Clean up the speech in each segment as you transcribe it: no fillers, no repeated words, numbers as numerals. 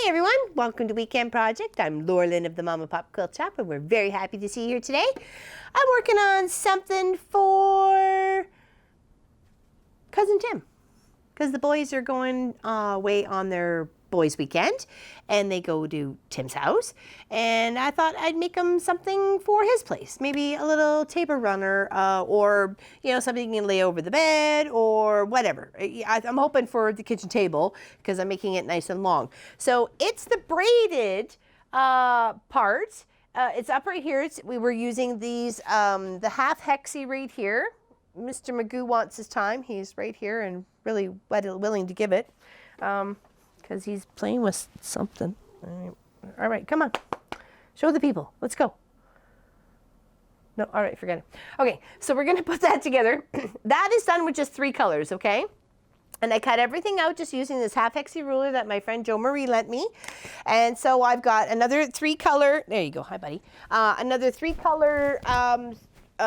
everyone, welcome to Weekend Project. I'm Laurelyn of the Mama Pop Quilt Shop, and we're very happy to see you here today. I'm working on something for Cousin Tim, because the boys are going away on their boys' weekend, and they go to Tim's house, and I thought I'd make them something for his place. Maybe a little table runner, or something you can lay over the bed, or whatever. I'm hoping for the kitchen table because I'm making it nice and long. So it's the braided part. It's up right here. We were using these, the Half Hexi right here. Mr. Magoo wants his time. He's right here and really willing to give it. Because he's playing with something. All right, come on. Show the people. Let's go. No, all right, forget it. Okay, so we're going to put that together. That is done with just 3 colors, okay? And I cut everything out just using this Half Hexi Ruler that my friend Jo Marie lent me. And so I've got another 3-color, there you go, hi buddy. Another 3-color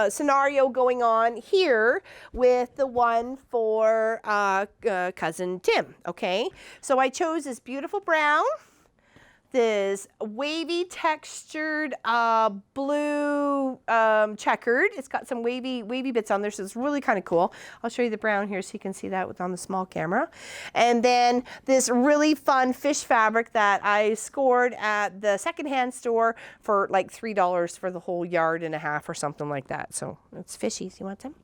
scenario going on here with the one for Cousin Tim, okay? So I chose this beautiful brown, this wavy textured blue checkered. It's got some wavy bits on there, so it's really kind of cool. I'll show you the brown here so you can see that on the small camera. And then this really fun fish fabric that I scored at the secondhand store for like $3 for the whole yard and a half or something like that. So it's fishies. You want some?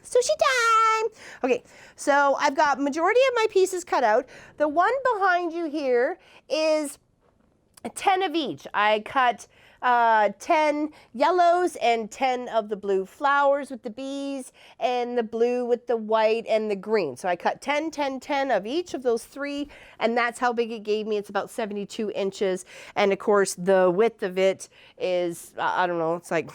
Sushi time! Okay, so I've got majority of my pieces cut out. The one behind you here is 10 of each. I cut 10 yellows and 10 of the blue flowers with the bees and the blue with the white and the green. So I cut 10, 10, 10 of each of those 3, and that's how big it gave me. It's about 72 inches. And of course, the width of it is, I don't know, it's like,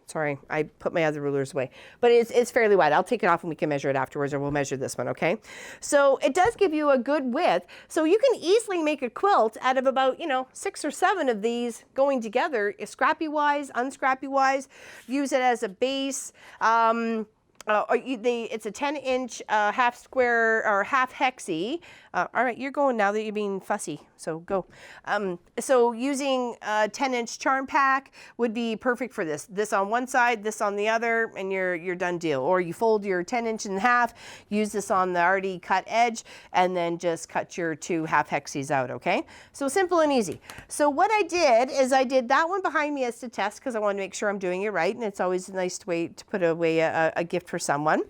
sorry, I put my other rulers away, but it's fairly wide. I'll take it off and we can measure it afterwards, or we'll measure this one, okay? So it does give you a good width. So you can easily make a quilt out of about, 6 or 7 of these going together, scrappy-wise, unscrappy-wise. Use it as a base. It's a 10-inch half square or half hexi. All right, you're going now that you're being fussy, so go. So using a 10-inch charm pack would be perfect for this. This on one side, this on the other, and you're done deal. Or you fold your 10-inch in half, use this on the already cut edge, and then just cut your 2 half hexis out, okay? So simple and easy. So what I did is I did that one behind me as to test because I want to make sure I'm doing it right, and it's always a nice way to put away a gift for someone.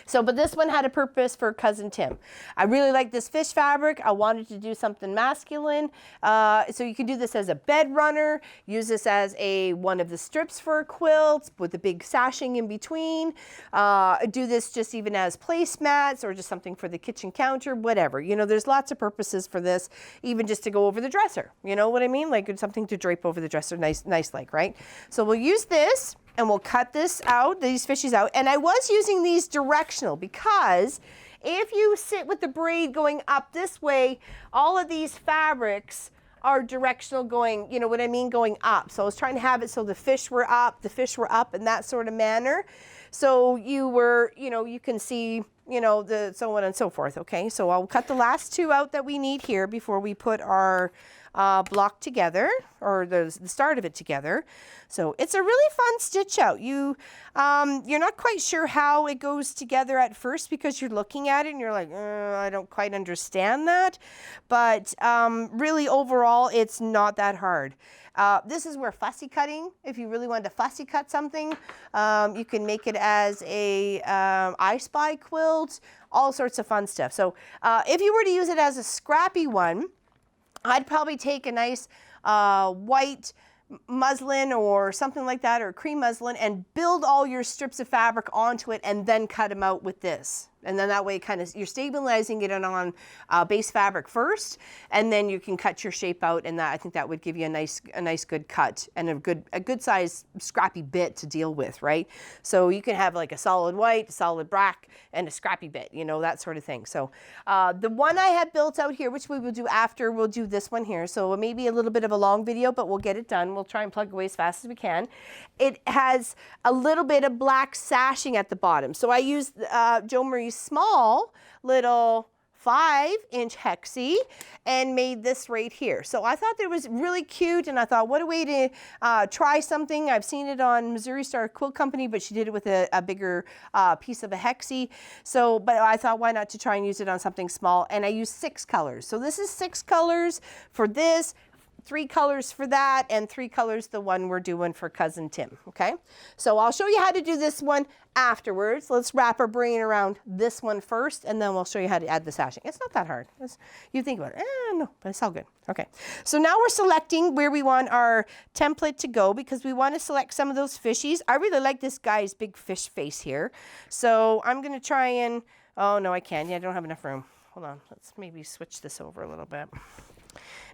So, but this one had a purpose for Cousin Tim. I really like this fish fabric. I wanted to do something masculine. So you can do this as a bed runner, use this as one of the strips for a quilt with a big sashing in between. Do this just even as placemats or just something for the kitchen counter, whatever. There's lots of purposes for this, even just to go over the dresser. You know what I mean? Like it's something to drape over the dresser, nice like, right? So we'll use this. And we'll cut this out, these fishies out. And I was using these directional because if you sit with the braid going up this way, all of these fabrics are directional going, you know what I mean, going up. So I was trying to have it so the fish were up in that sort of manner. So you were, you can see, the so on and so forth, okay? So I'll cut the last 2 out that we need here before we put our block together, or the start of it together. So it's a really fun stitch out. You're not quite sure how it goes together at first because you're looking at it and you're like, I don't quite understand that. But really overall, it's not that hard. This is where fussy cutting, if you really wanted to fussy cut something, you can make it as a I Spy quilt, all sorts of fun stuff. So if you were to use it as a scrappy one, I'd probably take a nice white muslin or something like that, or cream muslin, and build all your strips of fabric onto it and then cut them out with this. And then that way you're stabilizing it on base fabric first, and then you can cut your shape out, and I think that would give you a nice good cut and a good size scrappy bit to deal with, right? So you can have like a solid white, a solid black, and a scrappy bit, that sort of thing. So the one I have built out here, which we will do after, we'll do this one here. So it may be a little bit of a long video, but we'll get it done. We'll try and plug away as fast as we can. It has a little bit of black sashing at the bottom. So I used Jo Marie's small little 5-inch hexi and made this right here. So I thought that was really cute, and I thought, what a way to try something. I've seen it on Missouri Star Quilt Company, but she did it with a bigger piece of a hexi. So, but I thought, why not to try and use it on something small? And I used 6 colors. So this is 6 colors for this, 3 colors for that, and 3 colors the one we're doing for Cousin Tim, okay? So I'll show you how to do this one afterwards. Let's wrap our brain around this one first, and then we'll show you how to add the sashing. It's not that hard. You think about it, no, but it's all good. Okay, so now we're selecting where we want our template to go, because we want to select some of those fishies. I really like this guy's big fish face here. So I'm gonna try and, oh no, I can't. Yeah, I don't have enough room. Hold on, let's maybe switch this over a little bit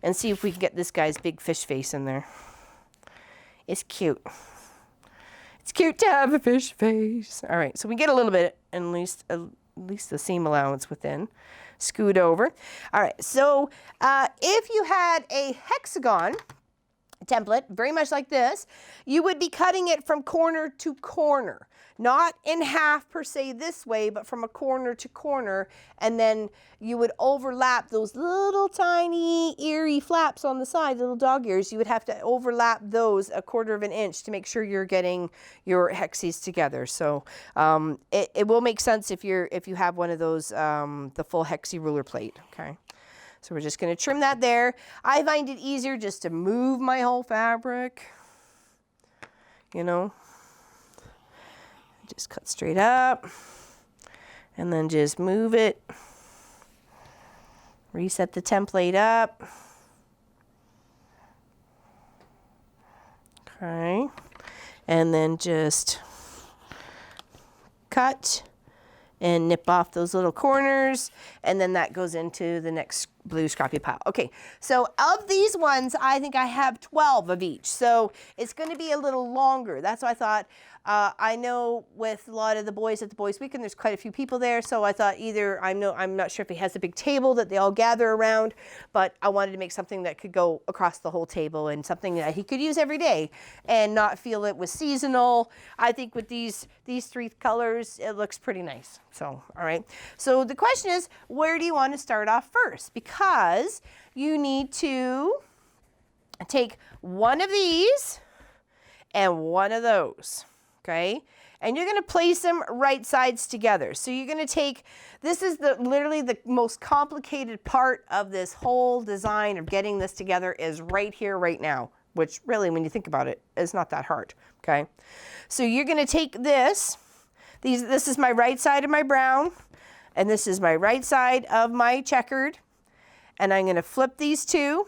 and see if we can get this guy's big fish face in there. It's cute. It's cute to have a fish face. All right, so we get a little bit, at least the seam allowance within. Scoot over. All right, so if you had a hexagon template, very much like this, you would be cutting it from corner to corner. Not in half per se this way, but from a corner to corner, and then you would overlap those little tiny eary flaps on the side, little dog ears. You would have to overlap those 1/4 of an inch to make sure you're getting your hexes together. So it will make sense if you have one of those the full hexi ruler plate. Okay, so we're just going to trim that there. I find it easier just to move my whole fabric, you know. Just cut straight up and then just move it. Reset the template up. Okay. And then just cut and nip off those little corners, and then that goes into the next blue scrappy pile. Okay, so of these ones, I think I have 12 of each, so it's going to be a little longer. That's why I thought, I know with a lot of the boys at the Boys Weekend, there's quite a few people there, so I thought either, I'm not sure if he has a big table that they all gather around, but I wanted to make something that could go across the whole table and something that he could use every day and not feel it was seasonal. I think with these 3 colors, it looks pretty nice. So, all right. So the question is, where do you want to start off first? Because you need to take one of these and one of those. Okay, and you're going to place them right sides together. So you're going to take, this is literally the most complicated part of this whole design of getting this together is right here, right now, which really, when you think about it, is not that hard. Okay, so you're going to take this, this is my right side of my brown, and this is my right side of my checkered, and I'm going to flip these two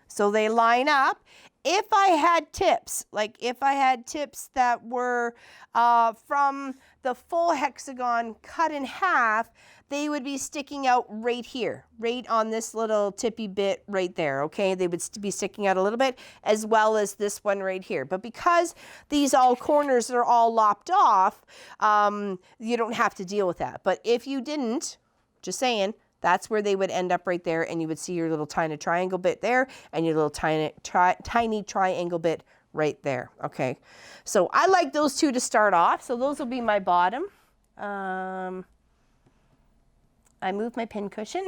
so they line up. If I had tips, like if I had tips that were from the full hexagon cut in half, they would be sticking out right here, right on this little tippy bit right there, okay? They would be sticking out a little bit, as well as this one right here. But because these all corners are all lopped off, you don't have to deal with that. But if you didn't, just saying, that's where they would end up right there, and you would see your little tiny triangle bit there and your little tiny triangle bit right there, okay? So I like those two to start off, so those will be my bottom. I moved my pin cushion.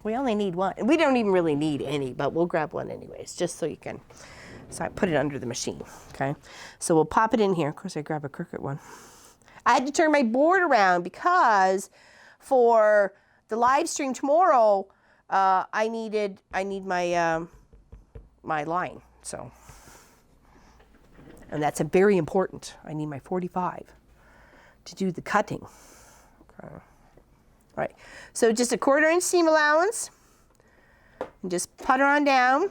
We only need one. We don't even really need any, but we'll grab one anyways, just so you can, so I put it under the machine, okay? So we'll pop it in here. Of course, I grab a crooked one. I had to turn my board around because for the live stream tomorrow, I need my my line. So, and that's a very important. I need my 45 to do the cutting. Okay. All right. So just a 1/4 inch seam allowance, and just put her on down.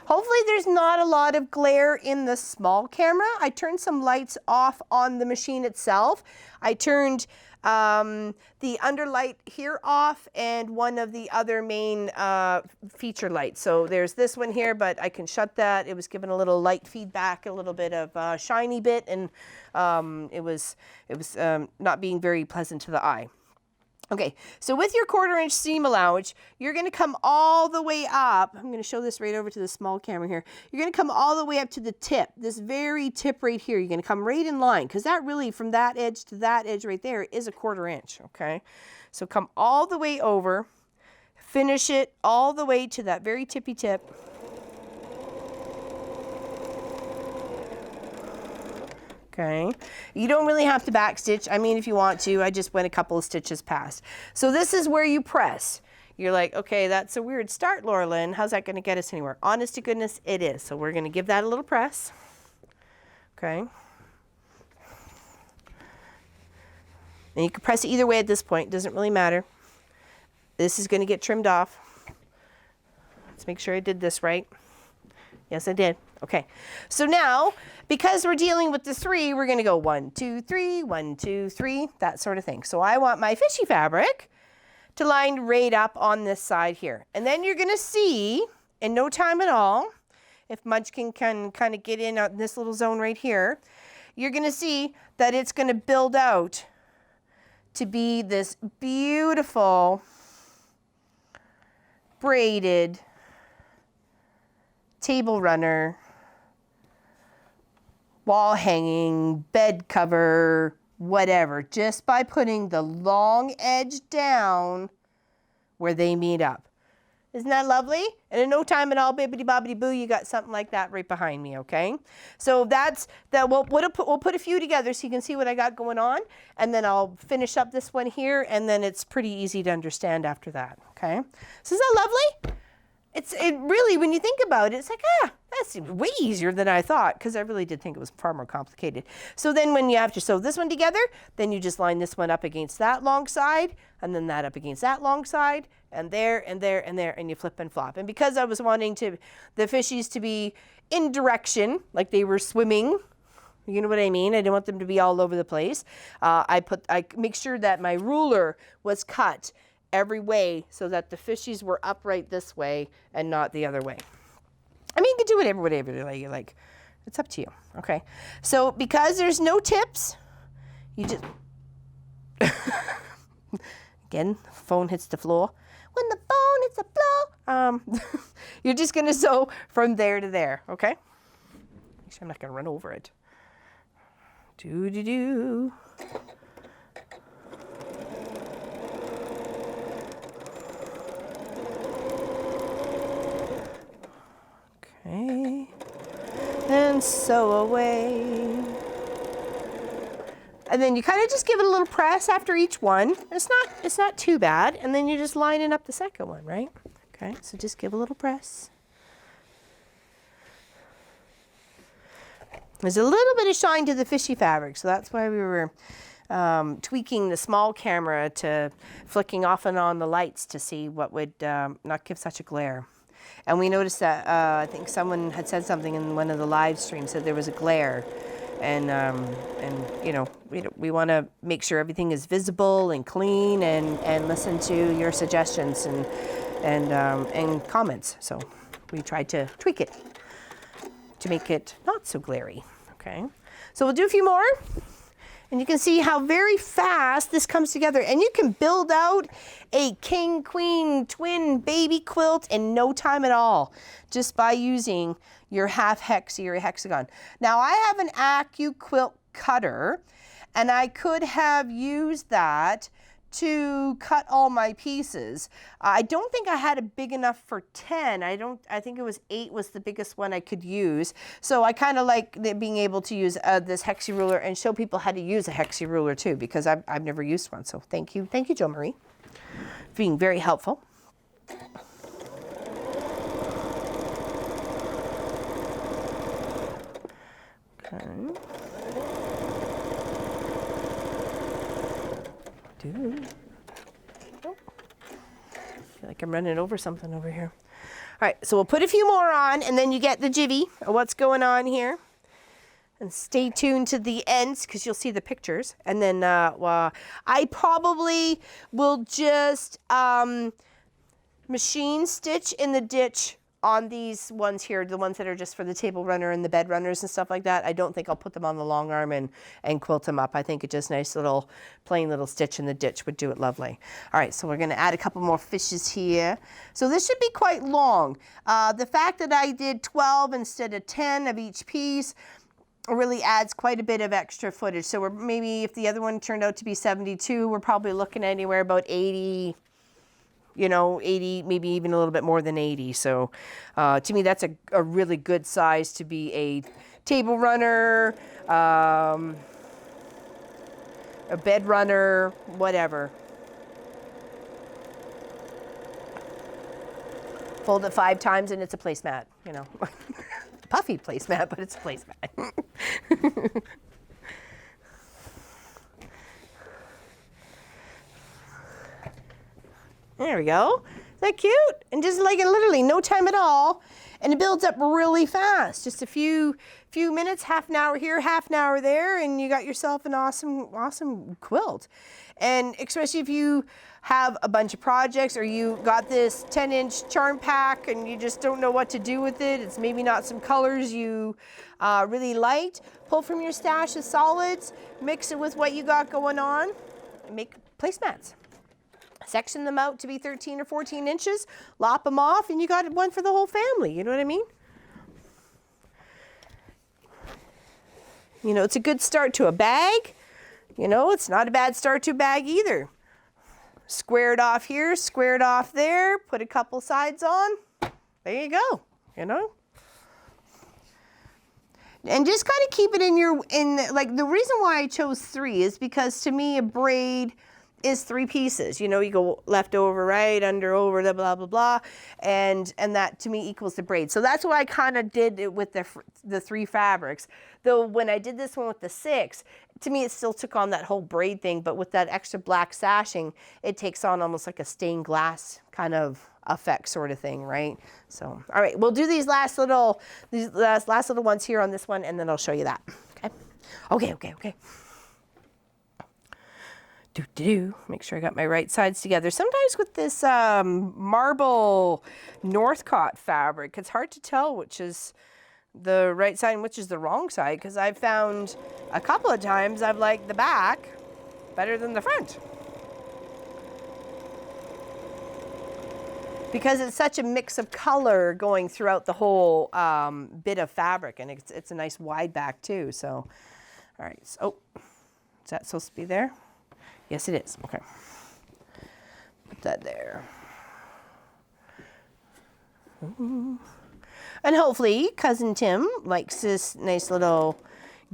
Hopefully there's not a lot of glare in the small camera. I turned some lights off on the machine itself. I turned the underlight here off and one of the other main feature lights. So there's this one here, but I can shut that. It was given a little light feedback, a little bit of shiny bit, and it was not being very pleasant to the eye. Okay, so with your 1/4 inch seam allowance, you're going to come all the way up. I'm going to show this right over to the small camera here. You're going to come all the way up to the tip, this very tip right here. You're going to come right in line because that really, from that edge to that edge right there, is a 1/4 inch, okay? So come all the way over, finish it all the way to that very tippy tip. Okay, you don't really have to backstitch. I mean, if you want to, I just went a couple of stitches past. So this is where you press. You're like, okay, that's a weird start, Laura Lynn. How's that going to get us anywhere? Honest to goodness, it is. So we're going to give that a little press. Okay. And you can press it either way at this point. Doesn't really matter. This is going to get trimmed off. Let's make sure I did this right. Yes, I did. Okay. So now, because we're dealing with the 3, we're going to go 1, 2, 3, 1, 2, 3, that sort of thing. So I want my fishy fabric to line right up on this side here. And then you're going to see, in no time at all, if Munchkin can kind of get in on this little zone right here, you're going to see that it's going to build out to be this beautiful braided table runner, wall hanging, bed cover, whatever, just by putting the long edge down where they meet up. Isn't that lovely? And in no time at all, bibbidi bobbidi boo, you got something like that right behind me, okay? So that's that. We'll put a few together so you can see what I got going on, and then I'll finish up this one here, and then it's pretty easy to understand after that, okay? So is that lovely? It really, when you think about it, it's like, that's way easier than I thought, because I really did think it was far more complicated. So then when you have to sew this one together, then you just line this one up against that long side, and then that up against that long side, and there, and there, and there, and you flip and flop. And because I was wanting the fishies to be in direction, like they were swimming, you know what I mean? I didn't want them to be all over the place. I make sure that my ruler was cut every way so that the fishies were upright this way and not the other way. I mean, you can do whatever you like. It's up to you, okay? So because there's no tips, you just, again, the phone hits the floor. When the phone hits the floor, you're just gonna sew from there to there, okay? Make sure I'm not gonna run over it. Do-do-do. Okay, and sew away. And then you kind of just give it a little press after each one. It's not too bad. And then you're just lining up the second one, right? Okay, so just give a little press. There's a little bit of shine to the fishy fabric, so that's why we were tweaking the small camera to flicking off and on the lights to see what would not give such a glare. And we noticed that, I think someone had said something in one of the live streams, that there was a glare. And you know, we want to make sure everything is visible and clean, and listen to your suggestions and comments. So we tried to tweak it to make it not so glary, okay? So we'll do a few more. And you can see how very fast this comes together. And you can build out a king, queen, twin, baby quilt in no time at all, just by using your half hexi or hexagon. Now I have an AccuQuilt cutter, and I could have used that to cut all my pieces. I don't think I had a big enough for 10. I think it was 8 was the biggest one I could use. So I kind of like being able to use this hexi ruler and show people how to use a hexi ruler too, because I've never used one. So thank you, Jo Marie, being very helpful. Okay. Oh, I feel like I'm running over something over here. All right, so we'll put a few more on, and then you get the jivvy of what's going on here. And stay tuned to the ends, because you'll see the pictures. And then I probably will just machine stitch in the ditch on these ones here, the ones that are just for the table runner and the bed runners and stuff like that, I don't think I'll put them on the long arm and quilt them up. I think it just nice little plain little stitch in the ditch would do it lovely. All right, so we're going to add a couple more fishes here. So this should be quite long. The fact that I did 12 instead of 10 of each piece really adds quite a bit of extra footage. So we're maybe, if the other one turned out to be 72, we're probably looking at anywhere about 80, you know, 80, maybe even a little bit more than 80. So to me, that's a really good size to be a table runner, a bed runner, whatever. Fold it 5 times and it's a placemat, you know. Puffy placemat, but it's a placemat. There we go. Is that cute? And just like in literally no time at all. And it builds up really fast. Just a few minutes, half an hour here, half an hour there, and you got yourself an awesome quilt. And especially if you have a bunch of projects or you got this 10-inch charm pack and you just don't know what to do with it. It's maybe not some colors you really liked. Pull from your stash of solids, mix it with what you got going on, and make placemats. Section them out to be 13 or 14 inches, lop them off, and you got one for the whole family. You know what I mean? You know, it's a good start to a bag. You know, it's not a bad start to a bag either. Square it off here, square it off there, put a couple sides on. There you go, you know? And just kind of keep it like the reason why I chose 3 is because to me a braid is 3 pieces. You know, you go left over, right, under, over, blah, blah, blah, blah. And that to me equals the braid. So that's what I kind of did it with the 3 fabrics. Though when I did this one with the 6, to me it still took on that whole braid thing, but with that extra black sashing, it takes on almost like a stained glass kind of effect sort of thing, right? So, all right, we'll do these last little ones here on this one, and then I'll show you that. Okay. Make sure I got my right sides together. Sometimes with this marble Northcott fabric, it's hard to tell which is the right side and which is the wrong side, because I've found a couple of times I've liked the back better than the front. Because it's such a mix of color going throughout the whole bit of fabric, and it's a nice wide back too. So, all right, so, is that supposed to be there? Yes, it is. Okay. Put that there. Ooh. And hopefully Cousin Tim likes this nice little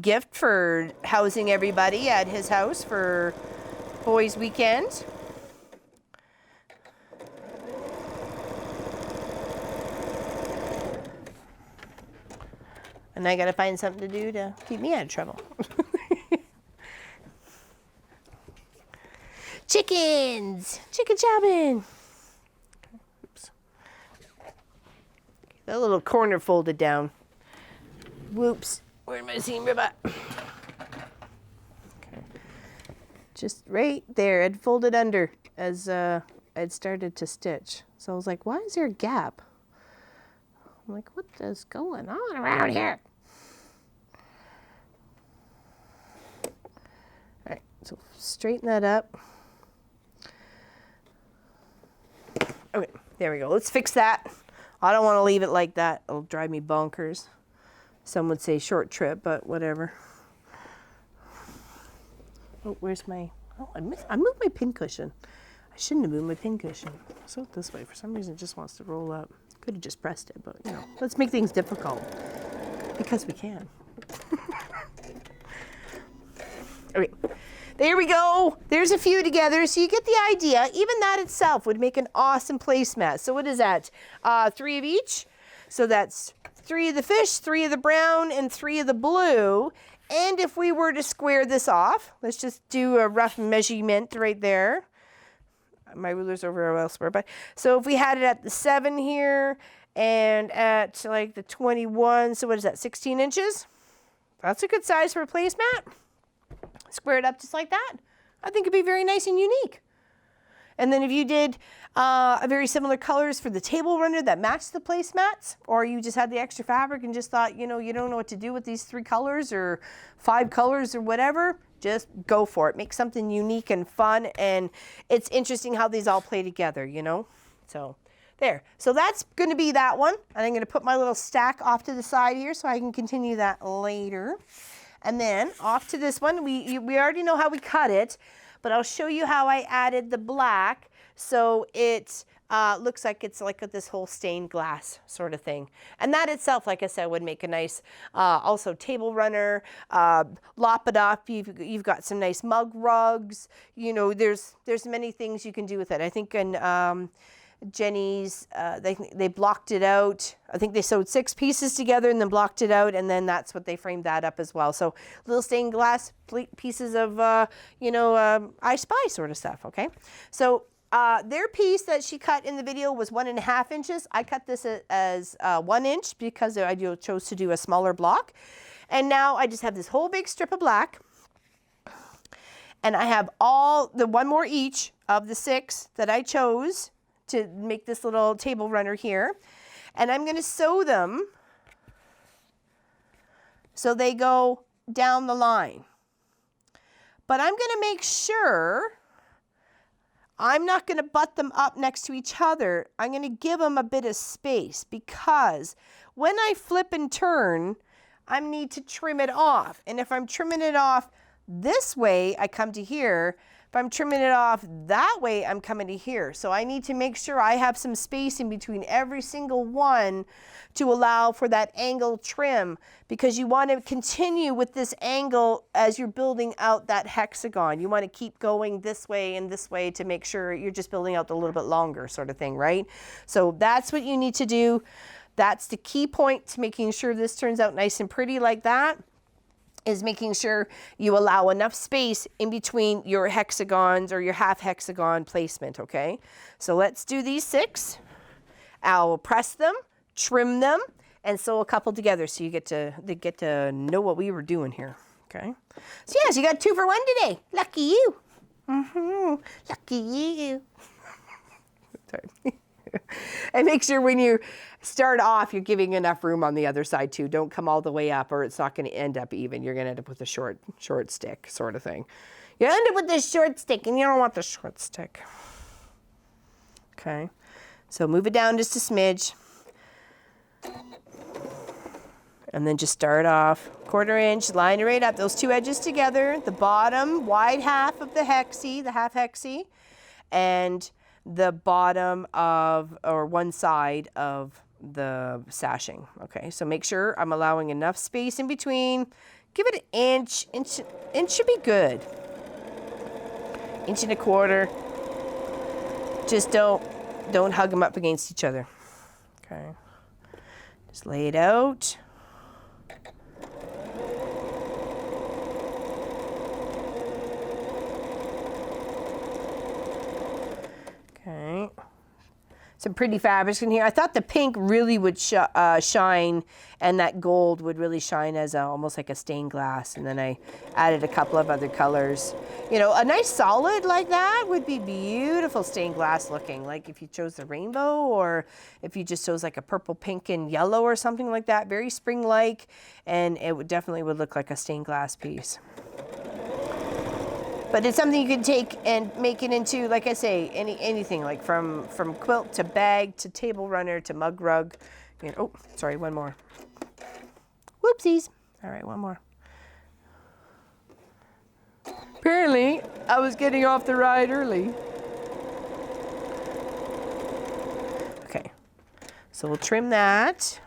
gift for housing everybody at his house for Boys Weekend. And I got to find something to do to keep me out of trouble. Chickens! Chicken chopping! Oops. That little corner folded down. Whoops. Where'd my seam rib at? Okay. Just right there. I'd folded under as I'd started to stitch. So I was like, why is there a gap? I'm like, what is going on around here? All right, so straighten that up. Okay, there we go. Let's fix that. I don't want to leave it like that. It'll drive me bonkers. Some would say short trip, but whatever. Oh, where's my... Oh, I moved my pin cushion. I shouldn't have moved my pin cushion. So this way. For some reason, it just wants to roll up. Could have just pressed it, but, you know, let's make things difficult. Because we can. Okay. There we go. There's a few together, so you get the idea. Even that itself would make an awesome placemat. So what is that? 3 of each. So that's 3 of the fish, 3 of the brown, and 3 of the blue. And if we were to square this off, let's just do a rough measurement right there. My ruler's over elsewhere, but so if we had it at the 7 here and at like the 21, so what is that, 16 inches? That's a good size for a placemat. Square it up just like that. I think it'd be very nice and unique. And then if you did a very similar colors for the table runner that matched the placemats, or you just had the extra fabric and just thought, you know, you don't know what to do with these 3 colors or 5 colors or whatever, just go for it. Make something unique and fun. And it's interesting how these all play together, you know? So there. So that's going to be that one. And I'm going to put my little stack off to the side here so I can continue that later. And then off to this one, we already know how we cut it, but I'll show you how I added the black so it looks like it's like this whole stained glass sort of thing. And that itself, like I said, would make a nice also table runner, lop it up. You've got some nice mug rugs. You know, there's many things you can do with it. I think in Jenny's, they blocked it out. I think they sewed 6 pieces together and then blocked it out, and then that's what they framed that up as well. So little stained glass pieces of, you know, I Spy sort of stuff, okay? So their piece that she cut in the video was 1.5 inches. I cut this as 1 inch because I chose to do a smaller block. And now I just have this whole big strip of black. And I have one more each of the 6 that I chose to make this little table runner here. And I'm going to sew them so they go down the line. But I'm going to make sure I'm not going to butt them up next to each other. I'm going to give them a bit of space because when I flip and turn, I need to trim it off. And if I'm trimming it off this way, I come to here. If I'm trimming it off that way, I'm coming to here. So I need to make sure I have some space in between every single one to allow for that angle trim, because you want to continue with this angle as you're building out that hexagon. You want to keep going this way and this way to make sure you're just building out a little bit longer sort of thing, right? So that's what you need to do. That's the key point to making sure this turns out nice and pretty like that, is making sure you allow enough space in between your hexagons or your half hexagon placement, okay? So let's do these 6. I'll press them, trim them, and sew a couple together so you get to know what we were doing here, okay? So yes, you got 2 for 1 today. Lucky you. Lucky you. Sorry. And make sure when you start off, you're giving enough room on the other side too. Don't come all the way up or it's not going to end up even. You're going to end up with a short stick sort of thing. You end up with this short stick and you don't want the short stick. Okay. So move it down just a smidge. And then just start off 1/4 inch, line it right up. Those 2 edges together, the bottom wide half of the hexi, the half hexi, and the bottom of, or one side of the sashing. Okay, so make sure I'm allowing enough space in between. Give it an inch should be good. 1.25 inches. Just don't hug them up against each other. Okay, just lay it out. Okay, some pretty fabrics in here. I thought the pink really would shine, and that gold would really shine as almost like a stained glass. And then I added a couple of other colors. You know, a nice solid like that would be beautiful stained glass looking. Like if you chose the rainbow, or if you just chose like a purple, pink, and yellow or something like that. Very spring-like, and it definitely would look like a stained glass piece. But it's something you can take and make it into, like I say, anything, like from quilt to bag to table runner to mug rug. And, oh, sorry, one more. Whoopsies. All right, one more. Apparently, I was getting off the ride early. Okay, so we'll trim that.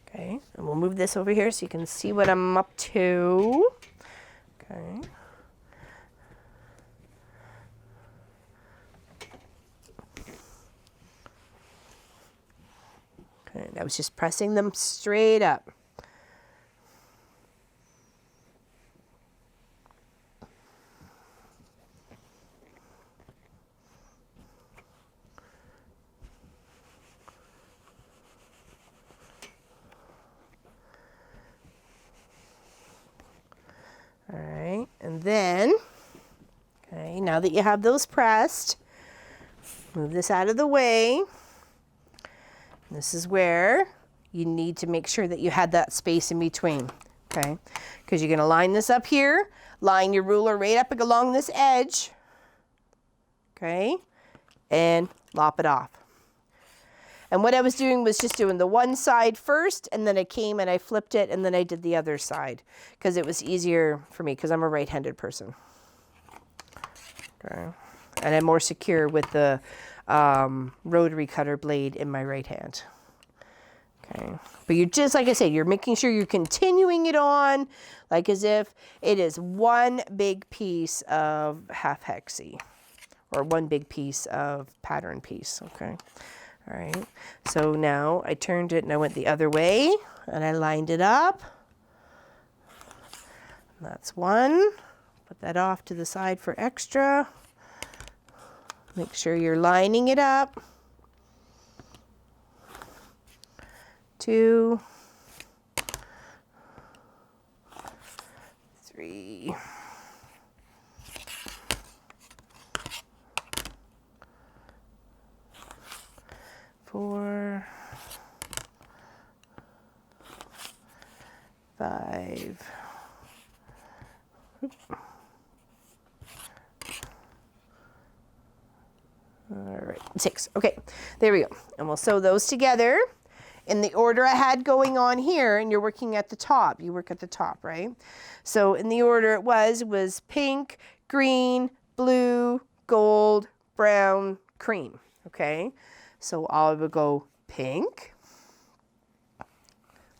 Okay, and we'll move this over here so you can see what I'm up to. Okay. And I was just pressing them straight up. All right, and then, okay, now now that you have those pressed, move this out of the way. This is where you need to make sure that you had that space in between, okay? Because you're gonna line this up here, line your ruler right up along this edge, okay? And lop it off. And what I was doing was just doing the one side first, and then I came and I flipped it, and then I did the other side because it was easier for me because I'm a right-handed person. Okay. And I'm more secure with the rotary cutter blade in my right hand. Okay. But you're just, like I said, you're making sure you're continuing it on like as if it is one big piece of half hexi or one big piece of pattern piece. Okay. All right, so now I turned it and I went the other way and I lined it up. That's one. Put that off to the side for extra. Make sure you're lining it up. 2, 3. 4, 5. All right, 6. Okay, there we go. And we'll sew those together in the order I had going on here, and you're working at the top. You work at the top, right? So in the order it was pink, green, blue, gold, brown, cream, okay? So I would go pink,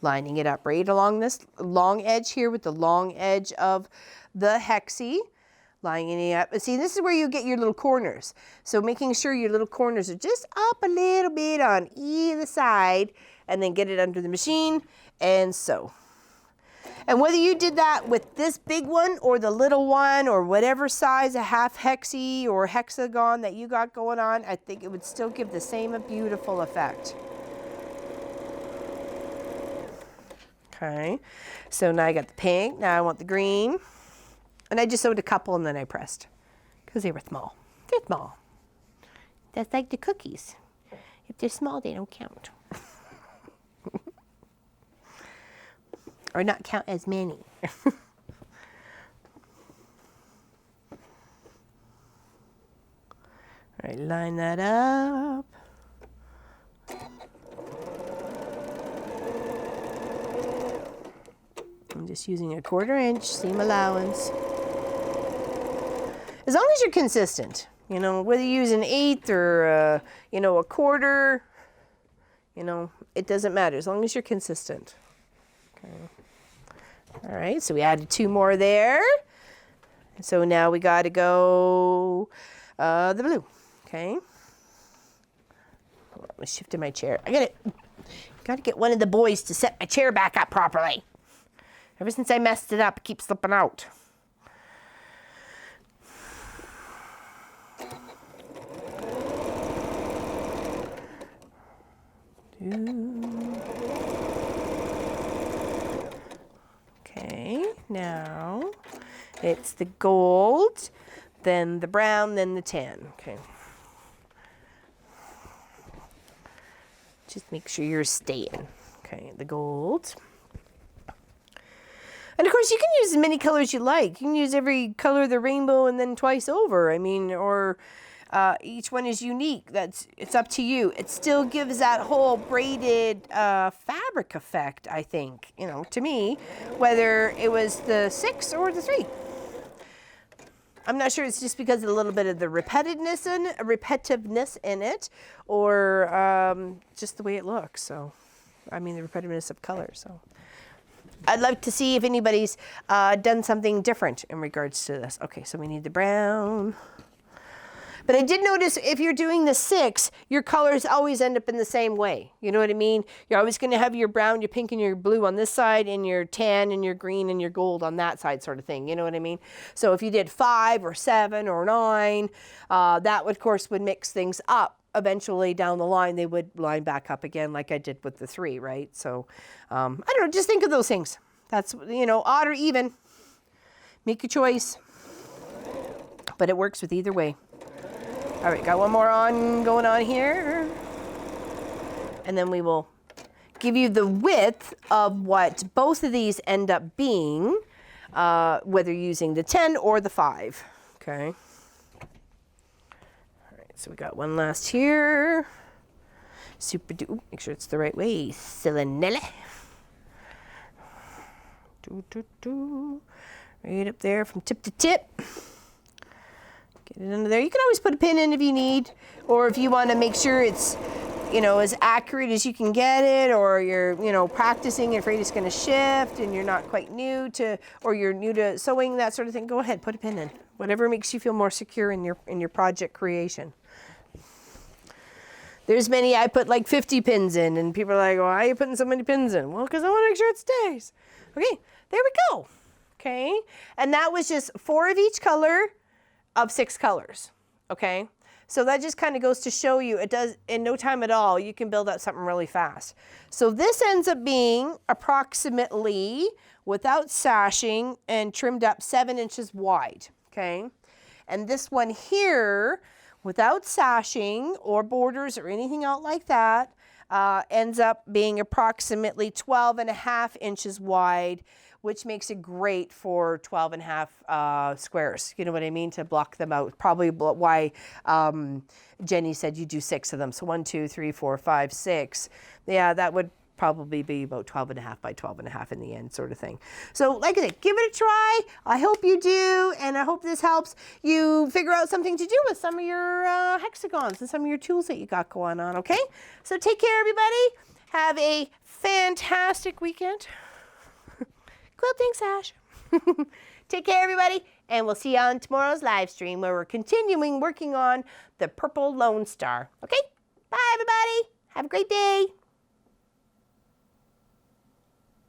lining it up right along this long edge here with the long edge of the hexi, lining it up. And see, this is where you get your little corners. So making sure your little corners are just up a little bit on either side, and then get it under the machine and sew. And whether you did that with this big one or the little one or whatever size, a half hexi or hexagon that you got going on, I think it would still give the same beautiful effect. Okay, so now I got the pink, now I want the green. And I just sewed a couple and then I pressed because they were small. They're small. That's like the cookies. If they're small, they don't count. Or not count as many. All right, line that up. I'm just using a 1/4 inch seam allowance. As long as you're consistent, you know, whether you use an 1/8 or, you know, a 1/4, you know, it doesn't matter as long as you're consistent. Okay. All right, so we added 2 more there. So now we got to go the blue, okay? Hold on, I'm shifting my chair. I got to get one of the boys to set my chair back up properly. Ever since I messed it up, it keeps slipping out. Okay, now it's the gold, then the brown, then the tan. Okay. Just make sure you're staying. Okay, the gold. And of course, you can use as many colors you like. You can use every color of the rainbow and then twice over. I mean, or each one is unique. It's up to you. It still gives that whole braided fabric effect, I think, you know, to me, whether it was the 6 or the 3. I'm not sure it's just because of a little bit of the repetitiveness in it, or just the way it looks. So, I mean, the repetitiveness of color. So, I'd like to see if anybody's done something different in regards to this. Okay, so we need the brown. But I did notice if you're doing the 6, your colors always end up in the same way. You know what I mean? You're always going to have your brown, your pink, and your blue on this side, and your tan, and your green, and your gold on that side sort of thing. You know what I mean? So if you did 5 or 7 or 9, that, would, of course, would mix things up. Eventually, down the line, they would line back up again like I did with the 3, right? So, I don't know. Just think of those things. That's, you know, odd or even. Make your choice. but it works with either way. All right, got one more going on here. And then we will give you the width of what both of these end up being, whether you're using the 10 or the 5, okay? All right, so we got one last here. Super do, make sure it's the right way, Silenelle. Right up there from tip to tip. Get it under there. You can always put a pin in if you need, or if you want to make sure it's, you know, as accurate as you can get it, or you're, you know, practicing and afraid it's going to shift and you're not quite new to, or you're new to sewing, that sort of thing, go ahead, put a pin in. Whatever makes you feel more secure in your project creation. There's many, I put like 50 pins in, and people are like, why are you putting so many pins in? Well, because I want to make sure it stays. Okay, there we go. Okay, and that was just 4 of each color of 6 colors. Okay, so that just kind of goes to show you it does, in no time at all, you can build out something really fast. So this ends up being approximately, without sashing and trimmed up, 7 inches wide. Okay, and this one here, without sashing or borders or anything out like that, ends up being approximately 12.5 inches wide, which makes it great for 12.5 squares. You know what I mean? To block them out. Probably why Jenny said you do 6 of them. So 1, 2, 3, 4, 5, 6. Yeah, that would probably be about 12.5 by 12.5 in the end, sort of thing. So like I said, give it a try. I hope you do, and I hope this helps you figure out something to do with some of your hexagons and some of your tools that you got going on, okay? So take care, everybody. Have a fantastic weekend. Quilting Sash. Take care, everybody, and we'll see you on tomorrow's live stream where we're continuing working on the Purple Lone Star. Okay? Bye, everybody. Have a great day.